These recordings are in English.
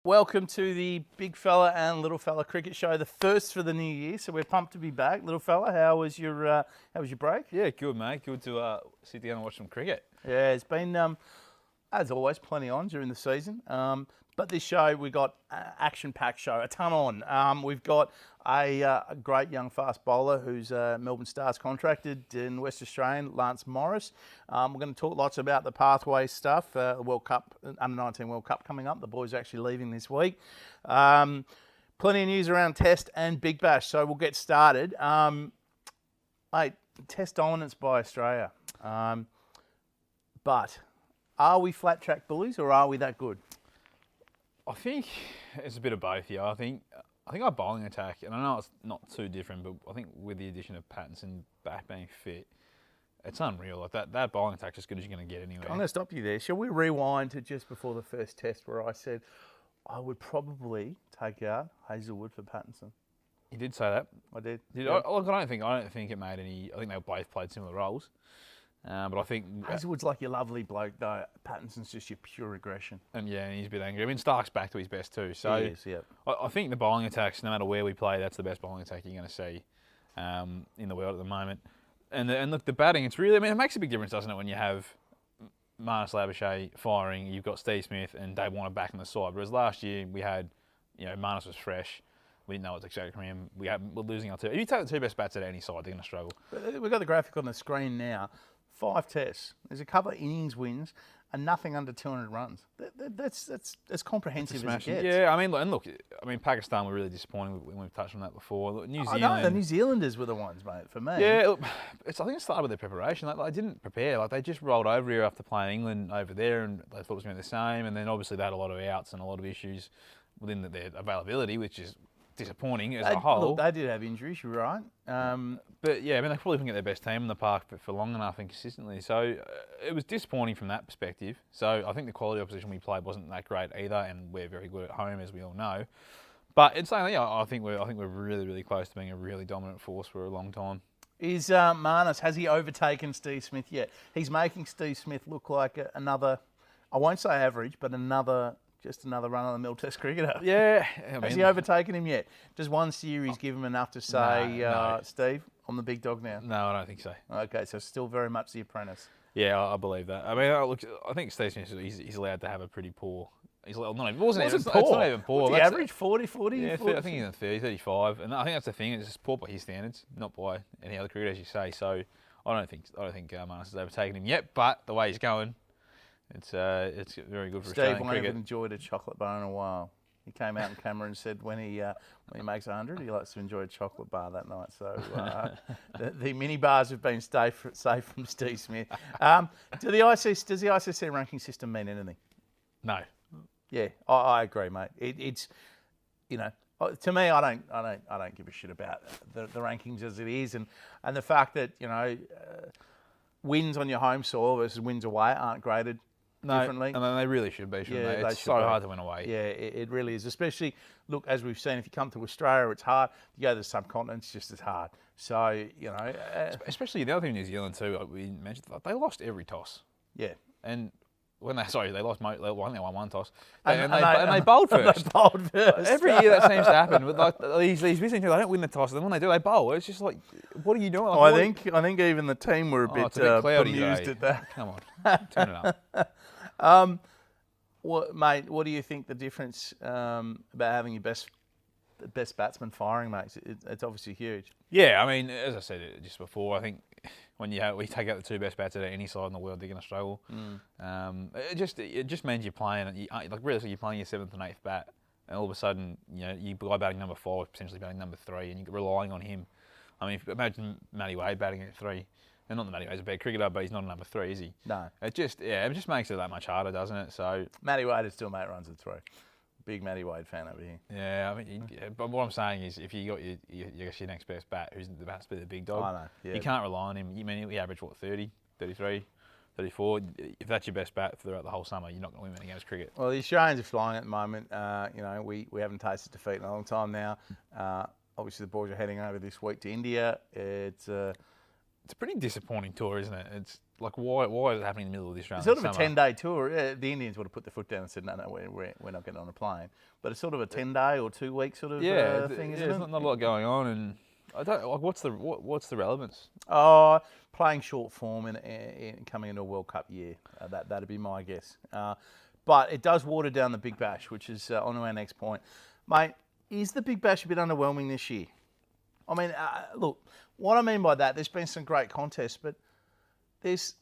Welcome to the Big Fella and Little Fella Cricket Show, the first for the new year. So we're pumped to be back. Little Fella, how was your break? Yeah, good, mate. Good to sit down and watch some cricket. Yeah, it's been, as always, plenty on during the season. But this show, we got action-packed show, a ton on. We've got a great young fast bowler who's Melbourne Stars contracted in West Australian, Lance Morris. We're going to talk lots about the pathway stuff, the World Cup, Under-19 World Cup coming up. The boys are actually leaving this week. Plenty of news around Test and Big Bash, so we'll get started. Mate, Test dominance by Australia. But are we flat-track bullies or are we that good? I think it's a bit of both, yeah. I think our bowling attack, and I know it's not too different, but I think with the addition of Patterson back being fit, it's unreal. Like that bowling attack's as good as you're going to get anyway. I'm going to stop you there. Shall we rewind to just before the first test where I said I would probably take out Hazelwood for Patterson? You did say that. I did. Yeah. I don't think it made any. I think they both played similar roles. But I think Hazelwood's like your lovely bloke, though. Patterson's just your pure aggression. And he's a bit angry. I mean, Stark's back to his best too. So he is, yeah. I think the bowling attacks, no matter where we play, that's the best bowling attack you're going to see in the world at the moment. And look, the batting, it's really, I mean, it makes a big difference, doesn't it, when you have Marnus Labuschagne firing, you've got Steve Smith and Dave Warner back on the side. Whereas last year we had, Marnus was fresh. We didn't know what to expect from him. We're losing our two. If you take the two best bats at any side, they're going to struggle. We've got the graphic on the screen now. 5 tests. There's a couple of innings wins and nothing under 200 runs. That's as comprehensive as it gets. Yeah, I mean, Pakistan were really disappointing when we've touched on that before. Look, New Zealand. I know, the New Zealanders were the ones, mate, for me. Yeah, look, I think it started with their preparation. They didn't prepare. Like, they just rolled over here after playing England over there and they thought it was going to be the same. And then obviously they had a lot of outs and a lot of issues within their availability, which is disappointing as a whole. Look, they did have injuries, you're right. But yeah, I mean, they probably couldn't get their best team in the park for long enough and consistently. So it was disappointing from that perspective. So I think the quality of opposition we played wasn't that great either, and we're very good at home, as we all know. But it's something, I think we're really, really close to being a really dominant force for a long time. Is Marnus, has he overtaken Steve Smith yet? He's making Steve Smith look like another, I won't say average, but just another run-of-the-mill Test cricketer. Yeah. Has he overtaken him yet? Does one series give him enough to say, no. Steve, I'm the big dog now? No, I don't think so. Okay, so still very much the apprentice. Yeah, I believe that. I mean, look, I think Steve Smith, he's allowed to have a pretty poor... It's not even poor. It's not even poor. What's the average? 40? Yeah, 40? I think he's in 30, 35. And I think that's the thing. It's just poor by his standards, not by any other cricketer, as you say. So I don't think Marnus has overtaken him yet, but the way he's going... It's very good for Australian cricket. Steve won't have enjoyed a chocolate bar in a while. He came out on camera and said when he makes 100, he likes to enjoy a chocolate bar that night. So the mini bars have been safe from Steve Smith. Does the ICC ranking system mean anything? No. Yeah, I agree, mate. It's to me, I don't give a shit about the rankings as it is, and the fact that wins on your home soil versus wins away aren't graded differently. And they really should be, shouldn't they? It's so hard to win away. Yeah, it really is. Especially, look, as we've seen, if you come to Australia, it's hard. You go to the subcontinent, it's just as hard. So, especially the other thing in New Zealand too, like we mentioned, they lost every toss. Yeah. And when they lost, they won one toss. And they bowled first. They bowled first. Every year that seems to happen. With like these missing two, they don't win the toss. And then when they do, they bowl. It's just like, what are you doing? Like, I think even the team were a bit bemused at that. Come on, turn it up. Mate, what do you think the difference about having your best batsman firing makes? It's obviously huge. Yeah, I mean, as I said just before, I think when we take out the two best bats at any side in the world, they're going to struggle. It just means you're playing, realistically, you're playing your 7th and 8th bat, and all of a sudden, you guy batting number 5, potentially batting number 3, and you're relying on him. I mean, imagine Matty Wade batting at 3. And not that Matty Wade's a bad cricketer, but he's not a number 3, is he? No. It just makes it that much harder, doesn't it? So Matty Wade would still make runs at 3. Big Matty Wade fan over here. Yeah, I mean, but what I'm saying is, if you got your next best bat, who's the bat's be the big dog, I know, yeah. You can't rely on him. You mean he averaged 30, 33, 34. If that's your best bat throughout the whole summer, you're not going to win many games of cricket. Well, the Australians are flying at the moment. We haven't tasted defeat in a long time now. Obviously, the boys are heading over this week to India. It's it's a pretty disappointing tour, isn't it? It's like, why is it happening in the middle of the Australian It's sort of summer? a 10-day tour. The Indians would have put their foot down and said, no, we're not getting on a plane. But it's sort of a 10-day or 2-week sort of thing, isn't there's it? not a lot going on, and I don't like what's the relevance? Oh, playing short form in coming into a World Cup year. That'd be my guess. But it does water down the Big Bash, which is on to our next point. Mate, is the Big Bash a bit underwhelming this year? I mean, look, what I mean by that, there's been some great contests, but there's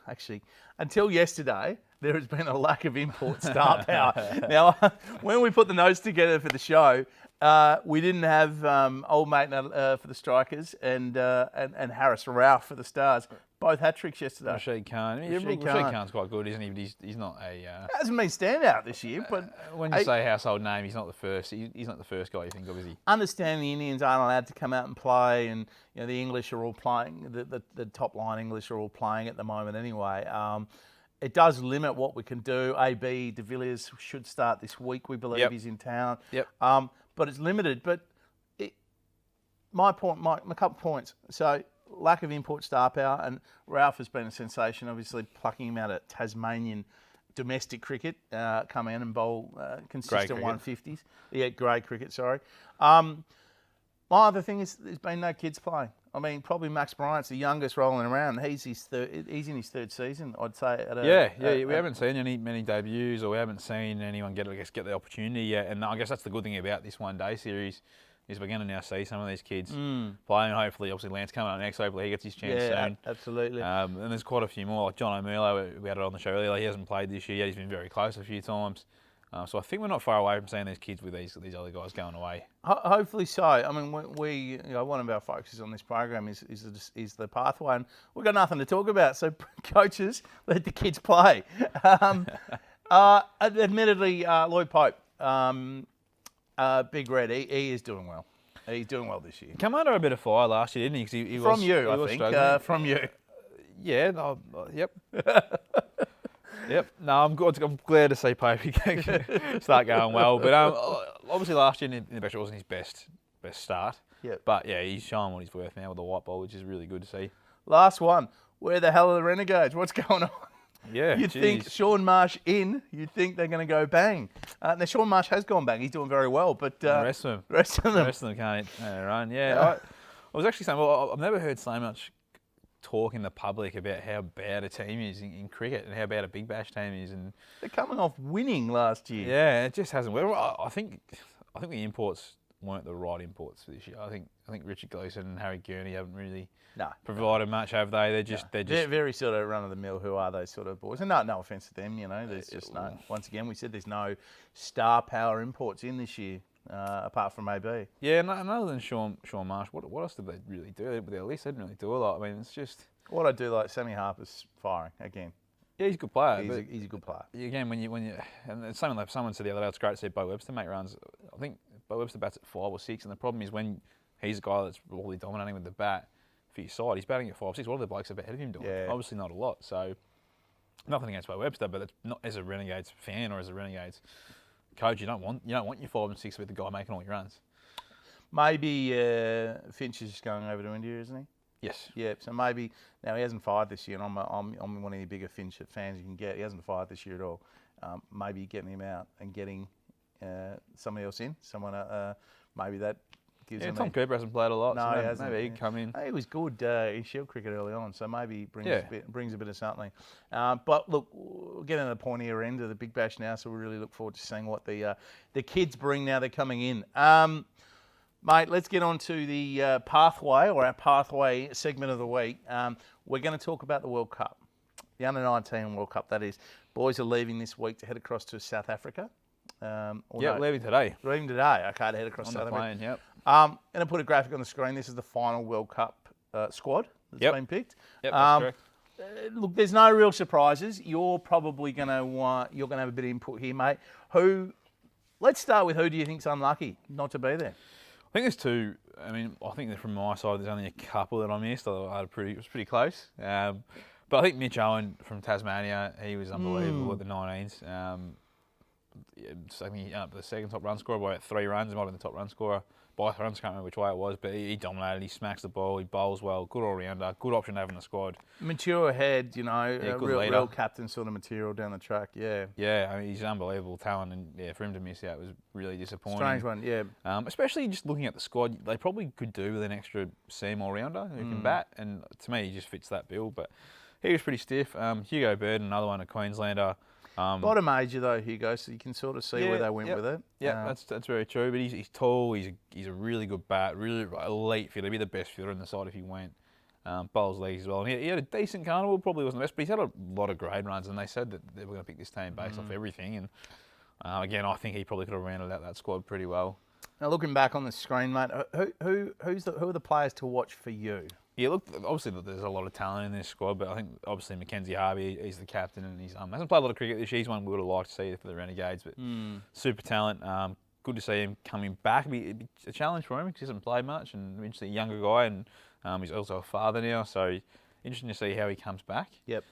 actually, until yesterday, there has been a lack of import star power. Now, when we put the notes together for the show, we didn't have old mate for the Strikers and Harris Ralph for the Stars. Both hat tricks yesterday. Rashid Khan. I mean, Rashid Rashid Khan. Khan's quite good, isn't he? But he's not a. Hasn't been standout this year, but When you say household name, he's not the first. He's not the first guy you think of, is he? understand the Indians aren't allowed to come out and play, and the English are all playing. The top line English are all playing at the moment anyway. It does limit what we can do. AB de Villiers should start this week. We believe Yep. he's in town. Yep. But it's limited. But my couple points. So lack of import star power, and Ralph has been a sensation. Obviously, plucking him out of Tasmanian domestic cricket, come in and bowl consistent cricket. 150s. Yeah, grey cricket. Sorry. My other thing is there's been no kids playing. I mean, probably Max Bryant's the youngest rolling around. He's in his third season, I'd say. We haven't seen many debuts, or we haven't seen anyone get the opportunity yet. And I guess that's the good thing about this one-day series is we're going to now see some of these kids playing. Hopefully, obviously, Lance coming up next. Hopefully, he gets his chance soon. Absolutely. And there's quite a few more. Like John O'Murlo, we had it on the show earlier. He hasn't played this year yet. He's been very close a few times. So I think we're not far away from seeing these kids with these other guys going away. Hopefully so. I mean, we one of our focuses on this program is the pathway, and we've got nothing to talk about. So coaches, let the kids play. Admittedly, Lloyd Pope, Big Red, he is doing well. He's doing well this year. Come under a bit of fire last year, didn't he? 'Cause he From was, you, he I was think. struggling. From you. Yeah. No, yep. Yep. No, I'm good. I'm glad to see Pope start going well. But obviously last year in the Bash wasn't his best start. Yep. But yeah, he's showing what he's worth now with the white ball, which is really good to see. Last one. Where the hell are the Renegades? What's going on? Yeah. You'd think Sean Marsh you'd think they're going to go bang. Now, Sean Marsh has gone bang. He's doing very well. But the rest of them. The rest of them can't run. Yeah. I was actually saying, well, I've never heard so much talk in the public about how bad a team is in cricket and how bad a Big Bash team is. And they're coming off winning last year. Yeah, it just hasn't worked. I think the imports weren't the right imports for this year. I think Richard Gleeson and Harry Gurney haven't really provided much, have they? They're very sort of run of the mill. Who are those sort of boys? And no offence to them, there's just no. Once again, we said there's no star power imports in this year. Apart from AB. Yeah, and other than Sean Marsh, what else did they really do with their list? They didn't really do a lot. I mean, it's just... What I do like, Sammy Harper's firing again. Yeah, he's a good player. He's a good player. Again, when you and it's something like someone said the other day, it's great to see Bo Webster make runs. I think Bo Webster bats at 5 or 6, and the problem is when he's a guy that's really dominating with the bat for your side, he's batting at 5 or 6. What are the blokes ahead of him doing? Yeah. Obviously not a lot. So nothing against Bo Webster, but it's not as a Renegades fan or as a Renegades coach, you don't want your 5 and 6 with the guy making all your runs. Maybe Finch is just going over to India, isn't he? Yes. Yeah. So maybe now he hasn't fired this year, and I'm one of the bigger Finch fans you can get. He hasn't fired this year at all. Maybe getting him out and getting somebody else in, maybe that gives him. Tom Cooper hasn't played a lot. No, so he hasn't. Maybe he'd come in. He was good in Shield cricket early on, so maybe he brings a bit of something. But look, we're getting to the pointier end of the Big Bash now, so we really look forward to seeing what the kids bring now they're coming in. Mate, let's get on to the pathway, or our pathway segment of the week. We're going to talk about the World Cup, the Under-19 World Cup, that is. Boys are leaving this week to head across to South Africa. Leaving today. Leaving today, okay, to head across On South the Africa. plane, yep. I'm going to put a graphic on the screen. This is the final World Cup squad that's been picked. Yep, that's correct. Look, there's no real surprises. You're probably going to have a bit of input here, mate. Let's start with who do you think's unlucky not to be there? I think there's two. I mean, I think that from my side, there's only a couple that I missed. It was pretty close. But I think Mitch Owen from Tasmania, he was unbelievable at the 19s. I think he up the second top run scorer by 3 runs. He might have been the top run scorer by 3 runs. Can't remember which way it was, but he dominated. He smacks the ball. He bowls well. Good all rounder. Good option to have in the squad. Mature head, real captain sort of material down the track. Yeah. Yeah, I mean, he's an unbelievable talent, and for him to miss out was really disappointing. Strange one, yeah. Especially just looking at the squad, they probably could do with an extra seam all rounder who can bat, and to me, he just fits that bill. But he was pretty stiff. Hugo Bird, another one, a Queenslander. Bottom major though, Hugo, so you can sort of see where they went with it. Yeah, that's very true. But he's tall. He's a really good bat, really elite fielder. He'd be the best fielder in the side if he went. Bowls legs as well. And he had a decent carnival. Probably wasn't the best, but he's had a lot of grade runs. And they said that they were going to pick this team based off everything. And again, I think he probably could have rounded out that squad pretty well. Now looking back on the screen, mate, who are the players to watch for you? Yeah, look, obviously there's a lot of talent in this squad, but I think obviously Mackenzie Harvey, he's the captain, and he's hasn't played a lot of cricket this year. He's one we would have liked to see for the Renegades, but super talent. Good to see him coming back. It'd be a challenge for him because he hasn't played much, and obviously a younger guy, and he's also a father now, so interesting to see how he comes back. Yep.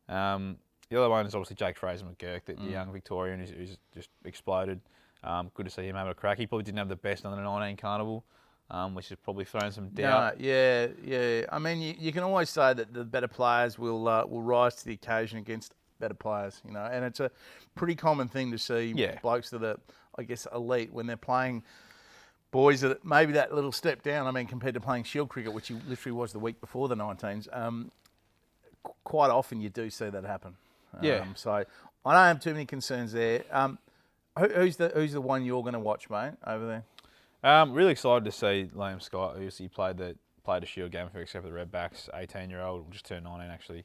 The other one is obviously Jake Fraser McGurk, the young Victorian who's just exploded. Good to see him having a crack. He probably didn't have the best under 19 carnival. Which has probably thrown some doubt. No, yeah. I mean, you can always say that the better players will rise to the occasion against better players, and it's a pretty common thing to see blokes that are, I guess, elite when they're playing boys that maybe that little step down. I mean, compared to playing Shield cricket, which he literally was the week before the 19s, quite often you do see that happen. So I don't have too many concerns there. Who's the one you're going to watch, mate, over there? Really excited to see Liam Scott. Obviously, played a Shield game for except for the Redbacks. 18-year-old, just turned 19 actually.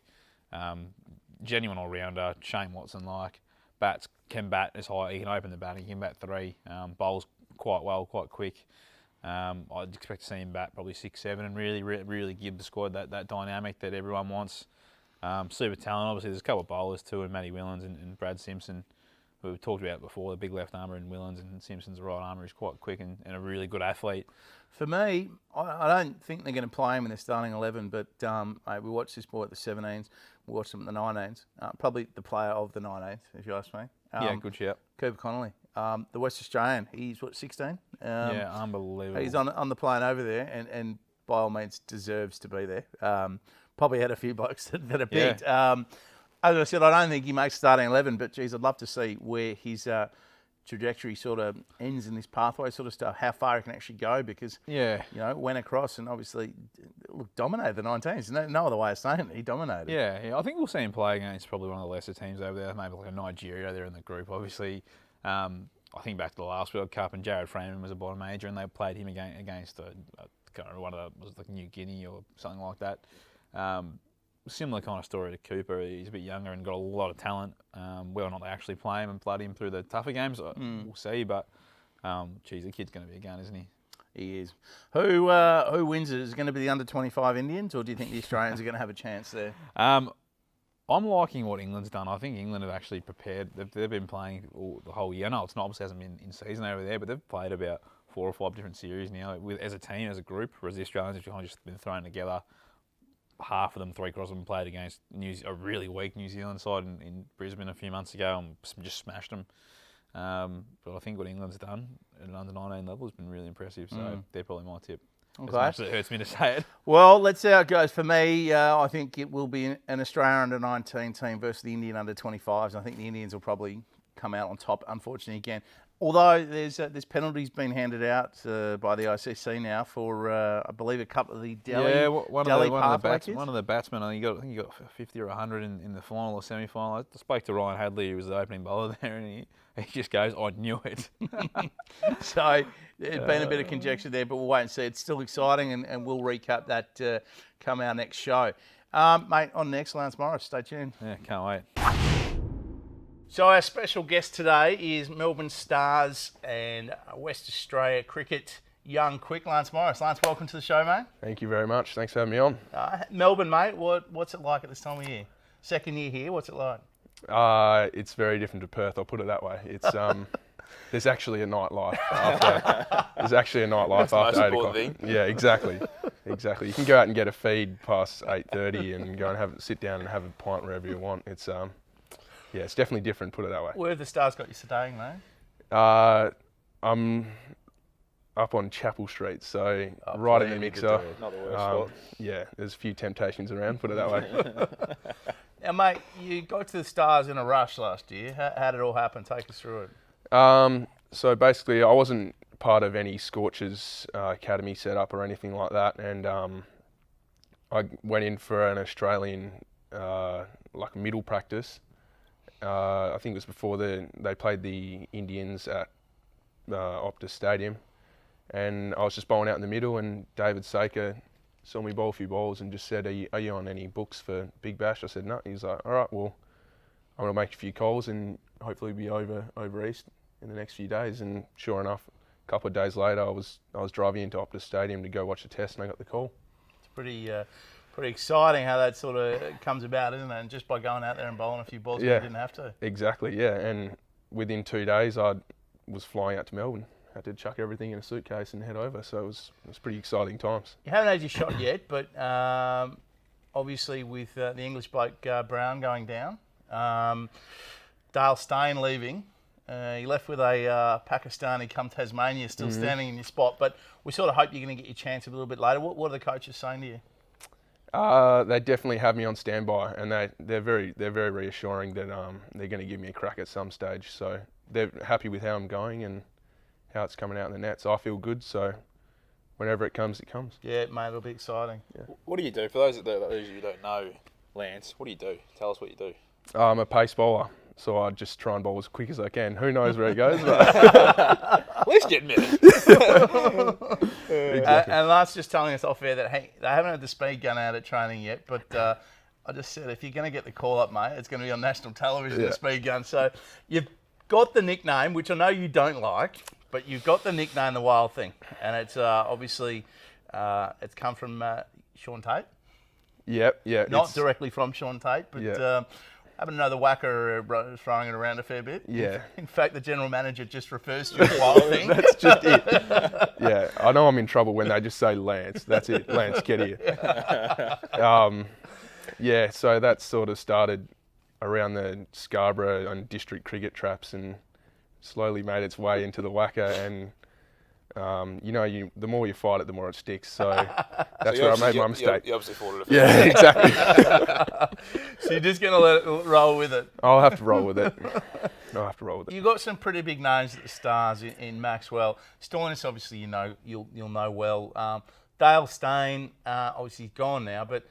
Genuine all-rounder. Shane Watson like. Can bat as high. He can open the batting. He can bat 3. Bowls quite well, quite quick. I'd expect to see him bat probably 6-7 and really give the squad that dynamic that everyone wants. Super talent. Obviously, there's a couple of bowlers too, and Matty Willens and Brad Simpson, who we've talked about before, the big left armour in Willens, and Simpson's the right armour. He's quite quick and a really good athlete. For me, I don't think they're going to play him in their starting 11, but we watched this boy at the 17s, we watched him at the 19s. Probably the player of the 19s, if you ask me. Good shout. Cooper Connolly, the West Australian. He's, 16? Unbelievable. He's on the plane over there, and by all means deserves to be there. Probably had a few blokes that are picked. As I said, I don't think he makes starting 11, but geez, I'd love to see where his trajectory sort of ends in this pathway sort of stuff, how far he can actually go, because went across and obviously dominated the 19s. No other way of saying it, he dominated. Yeah, I think we'll see him play against probably one of the lesser teams over there, maybe like a Nigeria there in the group, obviously. I think back to the last World Cup, and Jared Freeman was a bottom major, and they played him against I can't remember, one of the, was like New Guinea or something like that. Similar kind of story to Cooper. He's a bit younger and got a lot of talent. Whether or not they actually play him and flood him through the tougher games, we'll see. But, the kid's going to be a gun, isn't he? He is. Who wins it? Is it going to be the under-25 Indians, or do you think the Australians are going to have a chance there? I'm liking what England's done. I think England have actually prepared. They've been playing the whole year. No, it's not, obviously hasn't been in season over there, but they've played about 4 or 5 different series now as a team, as a group, whereas the Australians have kind of just been thrown together. Half of them, 3/4 of them, played against a really weak New Zealand side in Brisbane a few months ago and just smashed them. But I think what England's done at an under-19 level has been really impressive, so they're probably my tip. Okay. As much as it hurts me to say it. Well, let's see how it goes. For me, I think it will be an Australia under-19 team versus the Indian under-25s. I think the Indians will probably come out on top, unfortunately, again. Although there's penalties being handed out by the ICC now for I believe a couple of the Delhi one of the batsmen. I think he got 50 or 100 in the final or semi-final. I spoke to Ryan Hadley, who was the opening bowler there, and he just goes, "I knew it." So there's been a bit of conjecture there, but we'll wait and see. It's still exciting, and we'll recap that come our next show, mate. On next, Lance Morris. Stay tuned. Yeah, can't wait. So our special guest today is Melbourne Stars and West Australia cricket young quick Lance Morris. Lance, welcome to the show, mate. Thank you very much. Thanks for having me on. Melbourne, mate, what's it like at this time of year? Second year here, what's it like? It's very different to Perth, I'll put it that way. It's there's actually a nightlife after. There's actually a nightlife after 8 o'clock. Thing. Yeah, exactly. You can go out and get a feed past 8:30 and go and sit down and have a pint wherever you want. It's Yeah, it's definitely different, put it that way. Where have the Stars got you staying, mate? I'm up on Chapel Street, so right in the mixer. Not the worst spot. Yeah, there's a few temptations around, put it that way. Now, mate, you got to the Stars in a rush last year. How did it all happen? Take us through it. So basically, I wasn't part of any Scorchers academy setup or anything like that, and I went in for an Australian like middle practice. I think it was before they played the Indians at Optus Stadium, and I was just bowling out in the middle, and David Saker saw me bowl a few balls and just said, are you on any books for Big Bash? I said, no. He's like, all right, well, I'm going to make a few calls and hopefully be over east in the next few days. And sure enough, a couple of days later, I was driving into Optus Stadium to go watch the test, and I got the call. It's pretty exciting how that sort of comes about, isn't it? And just by going out there and bowling a few balls, you didn't have to. Exactly, yeah. And within 2 days, I was flying out to Melbourne. Had to chuck everything in a suitcase and head over, so it was pretty exciting times. You haven't had your shot yet, but obviously with the English bloke Brown going down, Dale Steyn leaving, you left with a Pakistani come Tasmania still standing in your spot, but we sort of hope you're going to get your chance a little bit later. What are the coaches saying to you? They definitely have me on standby, and they're very reassuring that they're going to give me a crack at some stage. So they're happy with how I'm going and how it's coming out in the net. So I feel good. So whenever it comes, it comes. Yeah, mate, it'll be exciting. Yeah. What do you do? For those of you who don't know, Lance, what do you do? Tell us what you do. I'm a pace bowler, so I just try and bowl as quick as I can. Who knows where it goes? But At least you admit it. exactly. And Lance just telling us off air that they haven't had the speed gun out at training yet, but I just said if you're going to get the call up, mate, it's going to be on national television, the speed gun. So you've got the nickname, which I know you don't like, but you've got the nickname The Wild Thing, and it's obviously it's come from Sean Tate. Yep, yeah. Not directly from Sean Tate, but happen to know the whacker throwing it around a fair bit. Yeah. In fact, the general manager just refers to the Wild Thing. That's just it. Yeah, I know I'm in trouble when they just say Lance. That's it, Lance, get here. Yeah, so that sort of started around the Scarborough and district cricket traps and slowly made its way into the whacker, and the more you fight it, the more it sticks. So that's where I made my mistake. You obviously fought it. Yeah, exactly. So you're just going to let it roll with it. I'll have to roll with it. You've got some pretty big names at the Stars in Maxwell. Stoinis, obviously, you'll know well. Dale Steyn, obviously he's gone now, but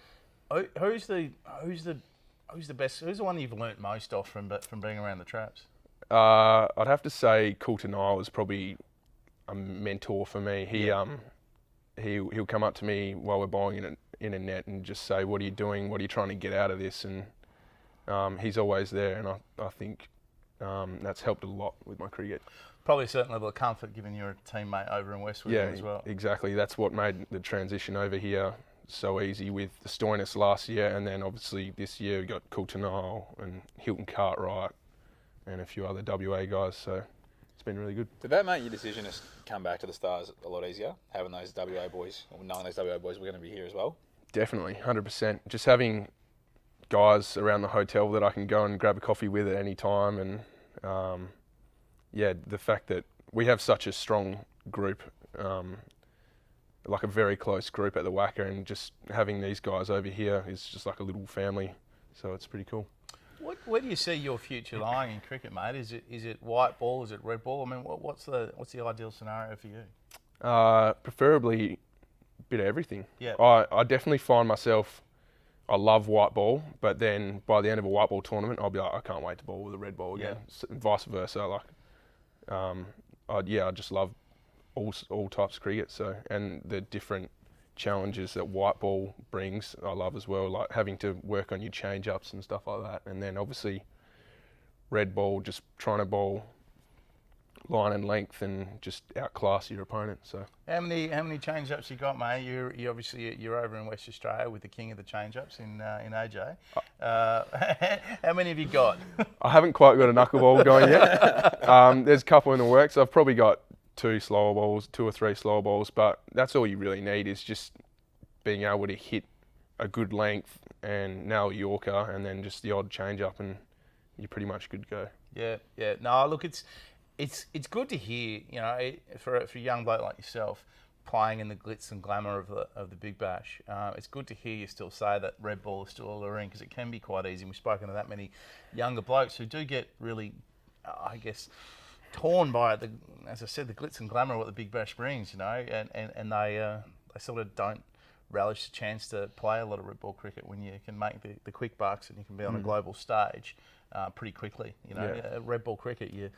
who's the best? Who's the one you've learnt most off from being around the traps? I'd have to say Coulter was probably a mentor for me. He'll come up to me while we're bowling in a net and just say, "What are you doing? What are you trying to get out of this?" And he's always there, and I think that's helped a lot with my cricket. Probably a certain level of comfort given you're a teammate over in Westwood as well. Yeah, exactly. That's what made the transition over here so easy with the Stoinis last year, and then obviously this year we got Coulter and Hilton Cartwright and a few other WA guys, so it's been really good. Did that make your decision to come back to the Stars a lot easier, having those WA boys, or knowing those WA boys were going to be here as well? Definitely, 100%. Just having guys around the hotel that I can go and grab a coffee with at any time, and the fact that we have such a strong group, like a very close group at the whacker, and just having these guys over here is just like a little family, so it's pretty cool. Where do you see your future lying in cricket, mate? Is it white ball? Is it red ball? I mean, what's the ideal scenario for you? Preferably a bit of everything. Yeah. I definitely find myself, I love white ball, but then by the end of a white ball tournament, I'll be like, I can't wait to bowl with a red ball again. And vice versa. Like, I just love all types of cricket. So, and the different challenges that white ball brings, I love as well. Like having to work on your change ups and stuff like that. And then obviously, red ball, just trying to bowl line and length and just outclass your opponent. So how many change ups you got, mate? You obviously you're over in West Australia with the king of the change ups in AJ. How many have you got? I haven't quite got a knuckleball going yet. There's a couple in the works. I've probably got two or three slower balls, but that's all you really need is just being able to hit a good length and nail a Yorker, and then just the odd change up, and you're pretty much good to go. Yeah. No, look, it's good to hear. You know, for a young bloke like yourself, playing in the glitz and glamour of the Big Bash. It's good to hear you still say that red ball is still alluring, because it can be quite easy. And we've spoken to that many younger blokes who do get really, I guess, torn by it. As I said, the glitz and glamour of what the Big Bash brings, you know, and they sort of don't relish the chance to play a lot of red ball cricket when you can make the quick bucks and you can be on a global stage pretty quickly. You know, red ball cricket, you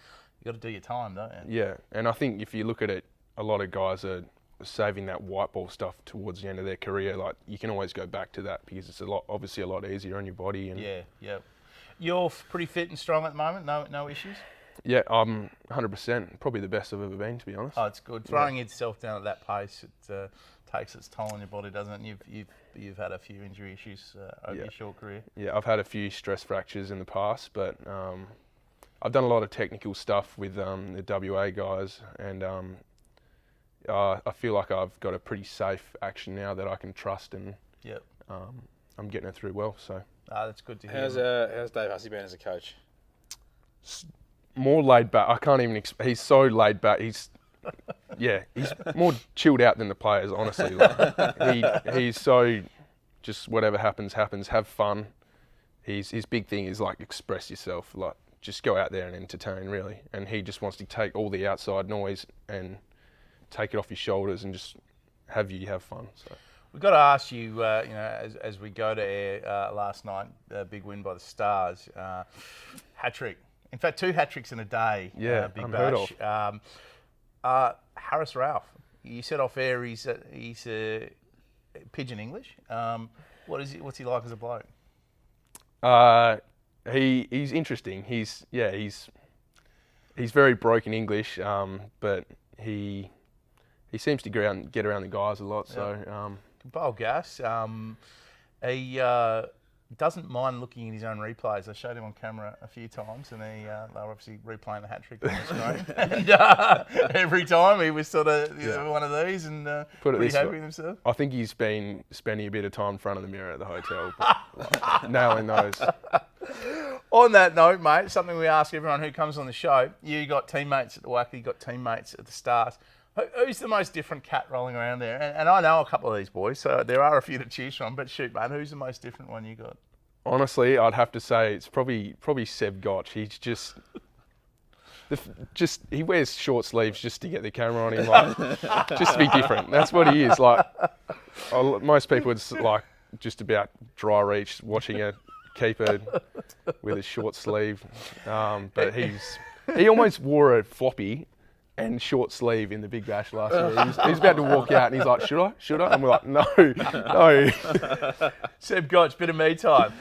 got to do your time, don't you? Yeah, and I think if you look at it, a lot of guys are saving that white ball stuff towards the end of their career. Like, you can always go back to that because it's obviously a lot easier on your body. And yeah. You're pretty fit and strong at the moment. No issues. Yeah, I'm 100%. Probably the best I've ever been, to be honest. Oh, it's good. Throwing yourself down at that pace, it takes its toll on your body, doesn't it? And you've had a few injury issues over your short career. Yeah, I've had a few stress fractures in the past, but I've done a lot of technical stuff with the WA guys, and I feel like I've got a pretty safe action now that I can trust, and I'm getting it through well. So that's good to hear. How's Dave Hussey been as a coach? More laid back. I can't even. He's so laid back. He's more chilled out than the players. Honestly, he's so just whatever happens. Have fun. His big thing is like express yourself. Like, just go out there and entertain, really. And he just wants to take all the outside noise and take it off your shoulders and just have fun. So we've got to ask you, as we go to air last night, big win by the Stars, hat trick. In fact, 2 hat tricks in a day. Yeah, Big unheard Bash. Harris Ralph. You said off air he's pidgin English. What's he like as a bloke? He's interesting. He's very broken English, but he seems to get around the guys a lot. So bowl gas. He doesn't mind looking at his own replays. I showed him on camera a few times, and they were obviously replaying the hat trick on the screen. And every time he was sort of one of these, and pretty happy with himself. I think he's been spending a bit of time in front of the mirror at the hotel, nailing those. On that note, mate, something we ask everyone who comes on the show. You got teammates at the Wacker, you got teammates at the Stars. Who's the most different cat rolling around there? And I know a couple of these boys, so there are a few to choose from. But shoot, mate, who's the most different one you got? Honestly, I'd have to say it's probably Seb Gotch. He's just he wears short sleeves just to get the camera on him, like just to be different. That's what he is. Like, most people would like just about dry reach watching a keeper with a short sleeve, but he almost wore a floppy and short sleeve in the Big Bash last year. He was about to walk out and he's like, should I? And we're like, no. Seb Gotch, bit of me time.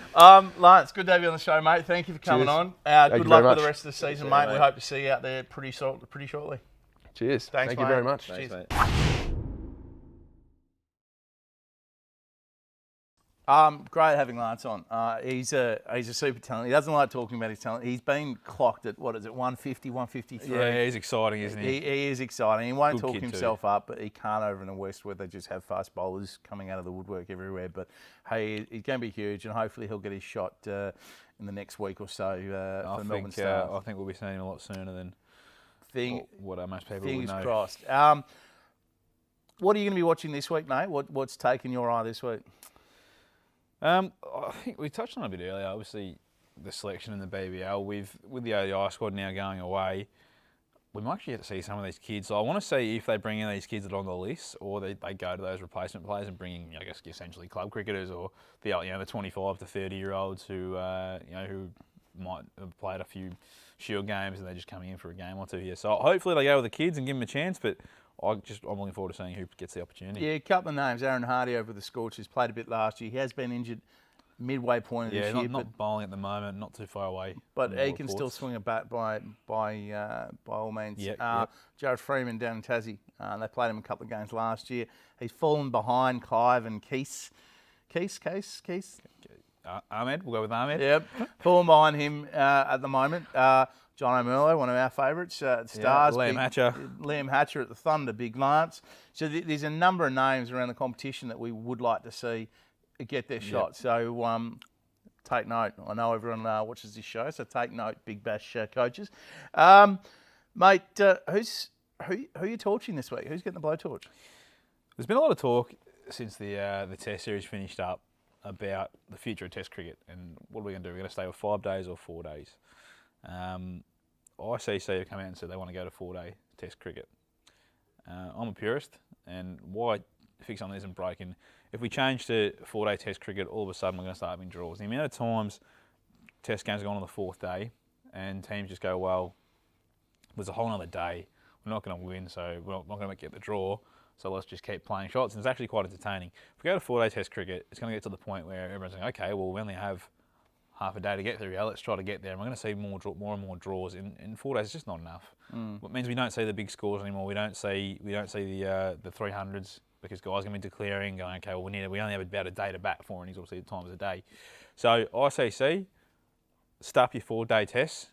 Lance, good to have you on the show, mate. Thank you for coming on. Good luck with the rest of the season, mate. We hope to see you out there pretty shortly. Cheers. Thanks, Thank you very much. Thanks, Cheers. mate. Great having Lance on. He's a super talent. He doesn't like talking about his talent. He's been clocked at, 150, 153. Yeah, he's exciting, isn't he? He is exciting. He won't Good talk kid himself up, but he can't over in the West where they just have fast bowlers coming out of the woodwork everywhere. But hey, he's going to be huge, and hopefully he'll get his shot in the next week or so for the Melbourne Stars. I think we'll be seeing him a lot sooner than what most people would know. Fingers crossed. What are you going to be watching this week, mate? What's taken your eye this week? I think we touched on it a bit earlier. Obviously, the selection in the BBL with the ODI squad now going away, we might actually get to see some of these kids. So I want to see if they bring in these kids that are on the list, or they go to those replacement players and bring in, I guess, essentially club cricketers or the 25 to 30-year-olds who might have played a few Shield games and they're just coming in for a game or two here. So hopefully they go with the kids and give them a chance, but I'm looking forward to seeing who gets the opportunity. Yeah, a couple of names. Aaron Hardy over the Scorchers, played a bit last year. He has been injured midway point of this year. Not bowling at the moment, not too far away. But he can still swing a bat by all means. Yep. Jared Freeman down in Tassie. They played him a couple of games last year. He's fallen behind Clive and Keese. Ahmed, we'll go with Ahmed. Yep, fallen behind him at the moment. John O'Merlo, one of our favourites, Stars. Liam Hatcher at the Thunder, Big Lance. So there's a number of names around the competition that we would like to see get their shot. So take note. I know everyone watches this show, so take note, Big Bash coaches. Mate, who are you torching this week? Who's getting the blowtorch? There's been a lot of talk since the Test series finished up about the future of Test cricket and what are we going to do? We're going to stay with 5 days or 4 days. ICC have come out and said they want to go to 4-day Test cricket. I'm a purist, and why fix on isn't breaking. If we change to 4-day Test cricket, all of a sudden we're going to start having draws. The amount of times Test games are gone on the 4th day, and teams just go, well, there's a whole other day. We're not going to win, so we're not going to get the draw. So let's just keep playing shots. And it's actually quite entertaining. If we go to 4-day Test cricket, it's going to get to the point where everyone's going, okay, well, we only have half a day to get through. Yeah, let's try to get there. And we're going to see more and more draws. In 4 days, it's just not enough. It means we don't see the big scores anymore. We don't see the 300s because guys are going to be declaring, going, okay, well, we only have about a day to bat for, and he's obviously times a day. So ICC, stop your 4-day tests.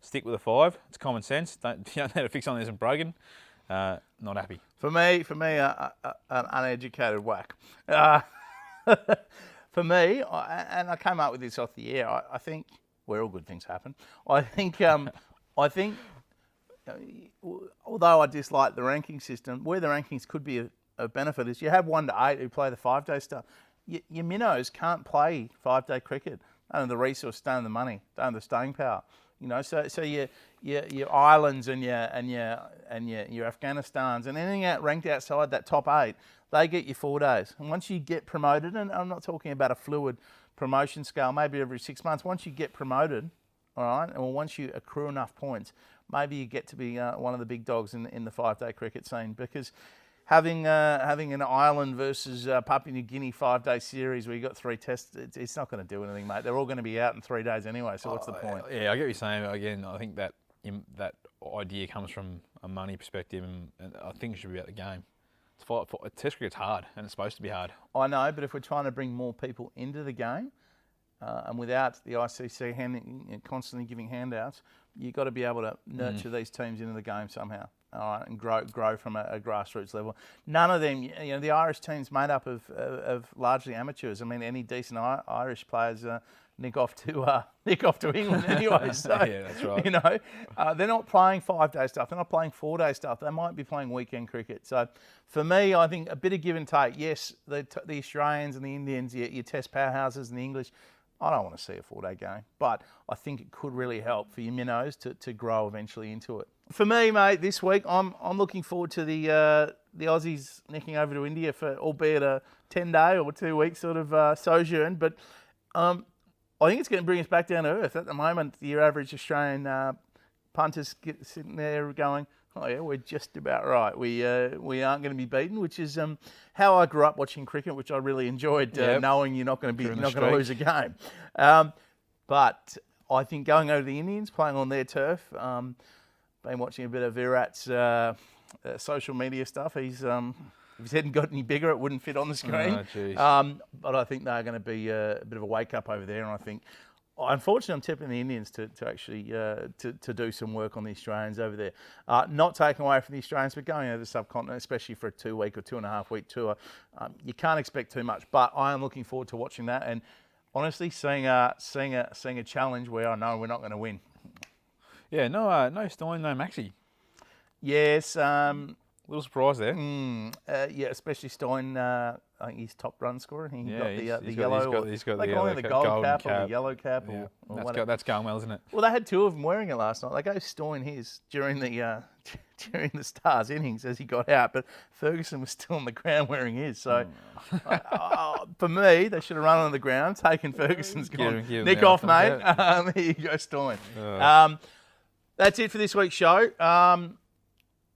Stick with the 5. It's common sense. You don't have to fix something that isn't broken. Not happy. For me, an uneducated whack. For me, and I came up with this off the air. I think where all good things happen. I think, although I dislike the ranking system, where the rankings could be a benefit is you have 1 to 8 who play the 5-day stuff. Your minnows can't play 5-day cricket. Don't have the resource, don't have the money, don't have the staying power. You know, so your Irelands and your Afghanistans and anything ranked outside that top 8, they get you 4 days. And once you get promoted, and I'm not talking about a fluid promotion scale, maybe every 6 months. Once you get promoted, all right, or once you accrue enough points, maybe you get to be one of the big dogs in the 5-day cricket scene because. Having an Ireland versus Papua New Guinea 5-day series where you got 3 tests, it's not going to do anything, mate. They're all going to be out in 3 days anyway. So what's the point? Yeah, I get what you're saying. Again, I think that idea comes from a money perspective, and I think it should be about the game. Test cricket's hard, and it's supposed to be hard. I know, but if we're trying to bring more people into the game, and without the ICC constantly giving handouts, you've got to be able to nurture these teams into the game somehow. All right, and grow from a grassroots level. None of them, the Irish team's made up of largely amateurs. I mean, any decent Irish players nick off to England anyway. So, yeah, that's right. They're not playing 5-day stuff. They're not playing 4-day stuff. They might be playing weekend cricket. So, for me, I think a bit of give and take. Yes, the Australians and the Indians, your Test powerhouses and the English. I don't want to see a 4-day game, but I think it could really help for your minnows to grow eventually into it. For me, mate, this week I'm looking forward to the Aussies nicking over to India for albeit a 10-day or 2-week sort of sojourn, but I think it's going to bring us back down to earth. At the moment, your average Australian punter's sitting there going, oh yeah, we're just about right. We aren't going to be beaten, which is how I grew up watching cricket, which I really enjoyed, knowing you're not going to lose a game. But I think going over to the Indians, playing on their turf, been watching a bit of Virat's social media stuff. He's if his hadn't got any bigger, it wouldn't fit on the screen. But I think they're going to be a bit of a wake up over there, and I think. Unfortunately, I'm tipping the Indians to actually to do some work on the Australians over there. Not taking away from the Australians, but going over the subcontinent, especially for a 2-week or 2.5-week tour, you can't expect too much. But I am looking forward to watching that, and honestly, seeing a challenge where I know we're not going to win. Yeah, no Stein, no Maxi. Yes. Little surprise there. Yeah, especially Stein. I think he's top run scorer. He got the yellow. He's got the yellow the gold cap or the cap. yellow cap. Yeah. Or That's going well, isn't it? Well, they had 2 of them wearing it last night. They gave Stein his during the Stars innings as he got out, but Ferguson was still on the ground wearing his. So for me, they should have run on the ground, taken Ferguson's gone. Nick off, mate. Here you go, Stein. That's it for this week's show.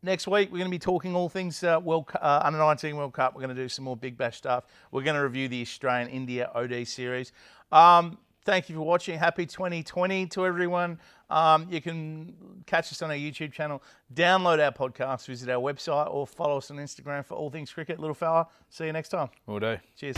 Next week, we're going to be talking all things Under-19 World Cup. We're going to do some more Big Bash stuff. We're going to review the Australian-India OD series. Thank you for watching. Happy 2020 to everyone. You can catch us on our YouTube channel, download our podcast, visit our website, or follow us on Instagram for all things cricket. Little fella, see you next time. Will do. Cheers.